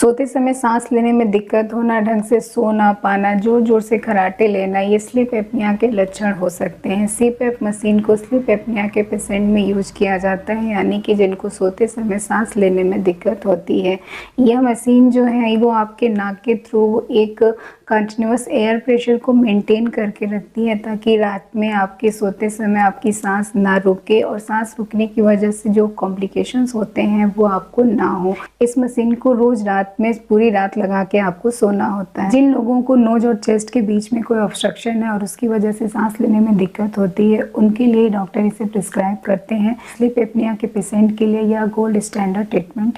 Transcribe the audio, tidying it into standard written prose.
सोते समय सांस लेने में दिक्कत होना, ढंग से सो ना पाना, जोर-जोर से खर्राटे लेना, ये स्लीप एपनिया के लक्षण हो सकते हैं। सीपैप मशीन को स्लीप एपनिया के पेशेंट में यूज़ किया जाता है, यानी कि जिनको सोते समय सांस लेने में दिक्कत होती है। यह मशीन जो है वो आपके नाक के थ्रू एक कंटिन्यूअस एयर प्रेशर को मेंटेन करके रखती है, ताकि रात में आपके सोते समय आपकी सांस ना रुके और सांस रुकने की वजह से जो कॉम्प्लिकेशंस होते हैं वो आपको ना हो। इस मशीन को रोज रात में पूरी रात लगा के आपको सोना होता है। जिन लोगों को नोज और चेस्ट के बीच में कोई ऑब्स्ट्रक्शन है और उसकी वजह से सांस लेने में दिक्कत होती है, उनके लिए डॉक्टर इसे प्रिस्क्राइब करते हैं। स्लीप एपनिया के पेशेंट के लिए यह गोल्ड स्टैंडर्ड ट्रीटमेंट